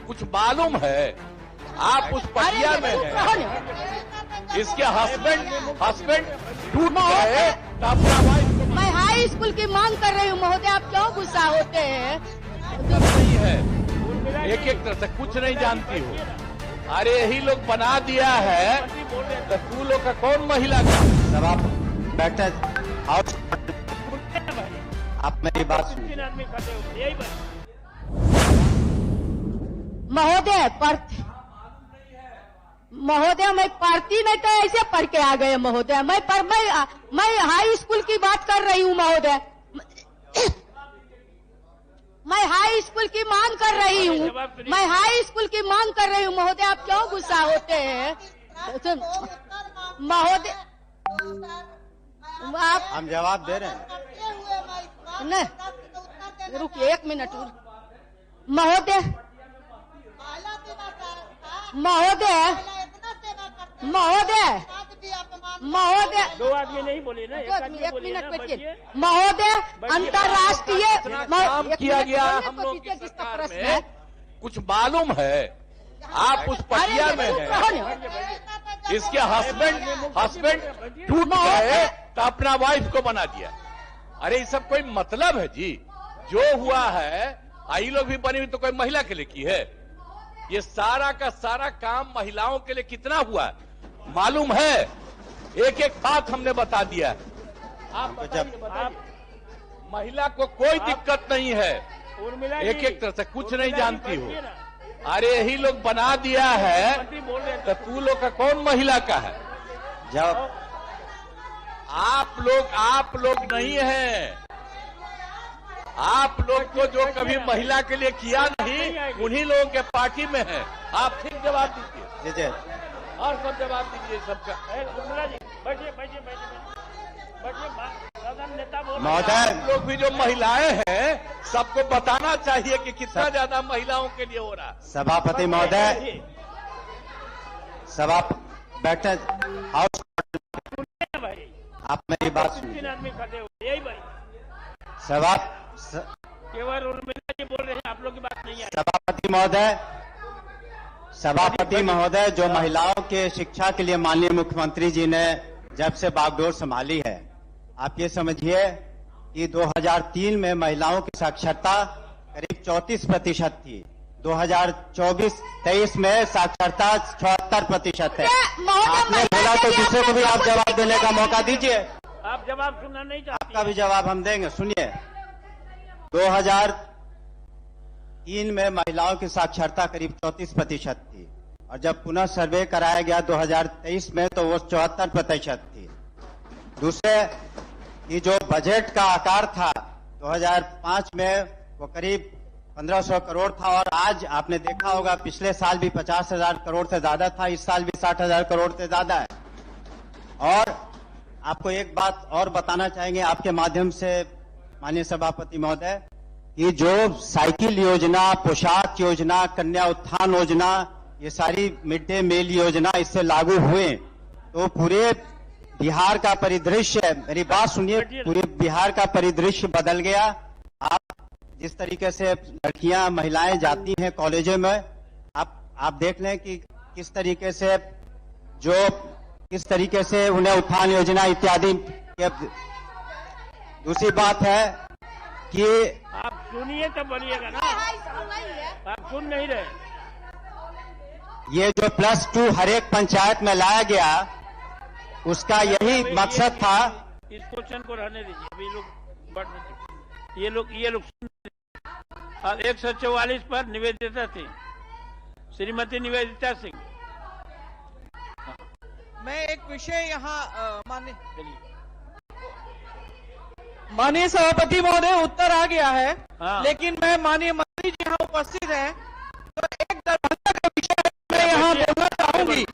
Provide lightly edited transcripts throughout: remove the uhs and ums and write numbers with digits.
कुछ मालूम है? आप उस पटिया में हैं, इसके हस्बैंड टूट गए तो अपना वाइफ। मैं हाई स्कूल की मांग कर रही हूँ महोदय, आप क्यों गुस्सा होते हैं? नहीं है, एक एक तरह से कुछ नहीं जानती हो। अरे यही लोग बना दिया है तो तू लोग का कौन महिला का? सब आप बैठे आप मेरी बात सुनिए। महोदय मैं पढ़ती नहीं तो ऐसे पढ़ के आ गए महोदय। मैं हाई स्कूल की बात कर रही हूँ महोदय। मैं हाई स्कूल की मांग कर रही हूँ, मैं हाई स्कूल की मांग कर रही हूँ महोदय, आप क्यों गुस्सा होते हैं महोदय? आप हम जवाब दे रहे हैं। नहीं रुकिए एक मिनट महोदय। दो आदमी नहीं बोले ना, एक मिनट बचिए महोदय। अंतर्राष्ट्रीय काम किया गया हम लोग की सरकार में, कुछ मालूम है? आप उस पटिया में हैं, इसके हस्बैंड टूट गए तो अपना वाइफ को बना दिया। अरे ये सब कोई मतलब है जी? जो हुआ है आई लोग भी बनी हुई तो कोई महिला के लिए की है? ये सारा का सारा काम महिलाओं के लिए कितना हुआ है मालूम है? एक एक बात हमने बता दिया है। आप महिला को कोई दिक्कत नहीं है, एक एक तरह से कुछ नहीं जानती हो। अरे यही लोग बना दिया है तो तू लोग का कौन महिला का है? जब आप लोग नहीं हैं। आप लोग को जो कभी महिला के लिए किया नहीं, उन्हीं लोगों के पार्टी में है। आप ठीक जवाब दीजिए जी और सब जवाब दीजिए सबका। महोदय लोग भी जो महिलाएं हैं सबको बताना चाहिए कि कितना ज्यादा महिलाओं के लिए हो रहा है। सभापति महोदय, सभा बैठे आप मेरी बात सुनिए। सभा केवल उर्मिला जी बोल रहे हैं, आप लोग की बात नहीं है। सभापति महोदय, जो महिलाओं के शिक्षा के लिए माननीय मुख्यमंत्री जी ने जब से बागडोर संभाली है, आप ये समझिए कि 2003 में महिलाओं की साक्षरता करीब 34% थी। 2024-23 में साक्षरता 76% है। आपने बोला तो दूसरे को भी आप जवाब देने का मौका दीजिए। आप जवाब सुनना नहीं चाहते? आपका भी जवाब हम देंगे, सुनिए। 2003 में महिलाओं की साक्षरता करीब 34% थी और जब पुनः सर्वे कराया गया 2023 में तो वो 74% थी। दूसरे कि जो बजट का आकार था 2005 में वो करीब 1500 करोड़ था और आज आपने देखा होगा पिछले साल भी 50,000 करोड़ से ज्यादा था, इस साल भी 60,000 करोड़ से ज्यादा है। और आपको एक बात और बताना चाहेंगे आपके माध्यम से माननीय सभापति महोदय, कि जो साइकिल योजना, पोशाक योजना, कन्या उत्थान योजना, ये सारी मिड डे मील योजना इससे लागू हुए तो पूरे बिहार का परिदृश्य, मेरी बात सुनिए, पूरे बिहार का परिदृश्य बदल गया। आप जिस तरीके से लड़कियां, महिलाएं जाती हैं कॉलेजों में, आप देख लें कि किस तरीके से उन्हें उत्थान योजना इत्यादि। दूसरी बात है कि आप सुनिए तो बोलिएगा ना, आप सुन नहीं रहे। ये जो +2 हर एक पंचायत में लाया गया, उसका यही मकसद था। इस क्वेश्चन को रहने दीजिए, अभी लोग बढ़ नहीं, ये लोग सुन। और 144 पर निवेदिता थी, श्रीमती निवेदिता सिंह। मैं एक विषय यहाँ माननीय सभापति महोदय, उत्तर आ गया है। हाँ। लेकिन मैं माननीय मंत्री जी यहाँ उपस्थित हैं तो एक दरभंगा का विषय मैं यहाँ बोलना चाहूंगी।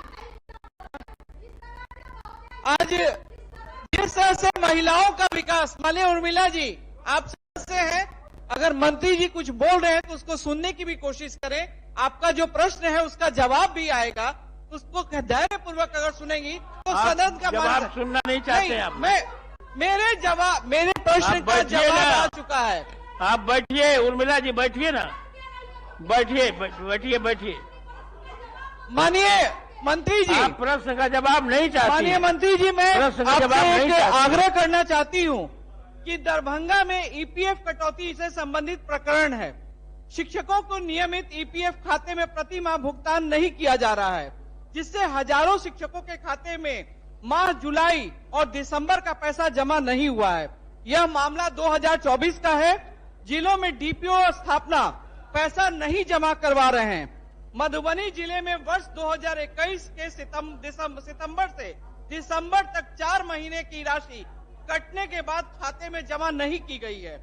आज जिस तरह से महिलाओं का विकास, माननीय उर्मिला जी आप सदस्य हैं, अगर मंत्री जी कुछ बोल रहे हैं तो उसको सुनने की भी कोशिश करें। आपका जो प्रश्न है उसका जवाब भी आएगा, उसको धैर्य पूर्वक अगर सुनेंगी तो सदन का जवाब सुनना नहीं चाहते आप? मेरे प्रश्न का जवाब आ चुका है। आप बैठिए, उर्मिला जी बैठिए ना। बैठिए बैठिए बैठिए। माननीय मंत्री जी, आप प्रश्न का जवाब नहीं चाहते। माननीय मंत्री जी, मैं प्रश्न का जवाब आपसे नहीं एक चाहते। आग्रह करना चाहती हूं कि दरभंगा में ईपीएफ कटौती से संबंधित प्रकरण है। शिक्षकों को नियमित ईपीएफ खाते में प्रति माह भुगतान नहीं किया जा रहा है, जिससे हजारों शिक्षकों के खाते में माह जुलाई और दिसंबर का पैसा जमा नहीं हुआ है। यह मामला 2024 का है। जिलों में डीपीओ स्थापना पैसा नहीं जमा करवा रहे हैं। मधुबनी जिले में वर्ष 2021 के सितंबर से दिसंबर तक 4 महीने की राशि कटने के बाद खाते में जमा नहीं की गई है।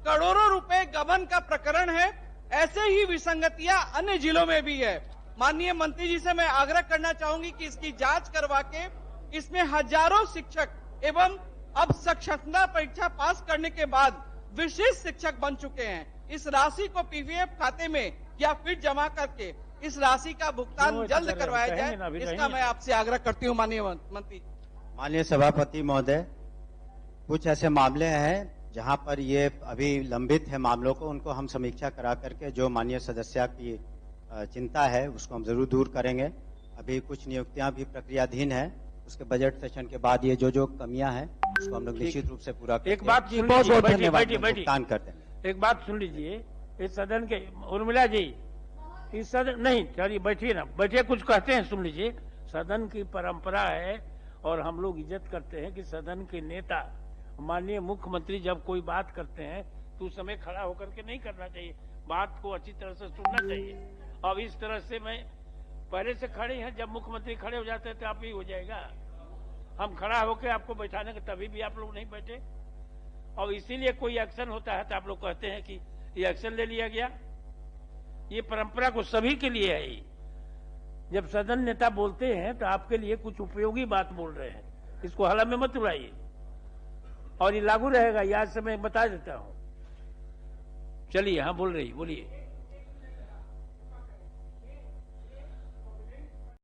करोड़ों रुपए गबन का प्रकरण है। ऐसे ही विसंगतियां अन्य जिलों में भी है। माननीय मंत्री जी से मैं आग्रह करना चाहूंगी कि इसकी जांच करवा के इसमें हजारों शिक्षक एवं अब साक्षरता परीक्षा पास करने के बाद विशिष्ट शिक्षक बन चुके हैं, इस राशि को पीपीएफ खाते में या फिर जमा करके इस राशि का भुगतान जल्द करवाया जाए, इसका मैं आपसे आग्रह करती हूं माननीय मंत्री। माननीय सभापति महोदय, कुछ ऐसे मामले हैं जहां पर ये अभी लंबित है मामलों को, उनको हम समीक्षा करा करके जो माननीय सदस्य की चिंता है उसको हम जरूर दूर करेंगे। अभी कुछ नियुक्तियां भी प्रक्रियाधीन है, उसके बजट सेशन के बाद ये जो कमियां हैं उसको हम लोग निश्चित रूप से पूरा एक बात सुन बहुत बहुत लीजिए, धन्यवाद बैठिए। भुगतान कर देंगे। एक बात सुन लीजिए, इस सदन के उर्मिला जी, इस सदन नहीं, चलिए बैठिए ना, बैठिए, कुछ कहते हैं सुन लीजिए। सदन की परंपरा है और हम लोग इज्जत करते हैं कि सदन के नेता माननीय मुख्यमंत्री जब कोई बात करते हैं तो उस समय खड़ा होकर के नहीं करना चाहिए, बात को अच्छी तरह से सुनना चाहिए। अब इस तरह से मैं पहले से खड़े हैं, जब मुख्यमंत्री खड़े हो जाते हैं तो आप ही हो जाएगा। हम खड़ा होकर आपको बैठाने के तभी भी आप लोग नहीं बैठे, और इसीलिए कोई एक्शन होता है तो आप लोग कहते हैं कि ये एक्शन ले लिया गया। ये परंपरा को सभी के लिए है। जब सदन नेता बोलते हैं तो आपके लिए कुछ उपयोगी बात बोल रहे हैं, इसको हवा में मत उड़ाइए, और ये लागू रहेगा, ये आज से मैं बता देता हूं। चलिए, हाँ बोल रही, बोलिए।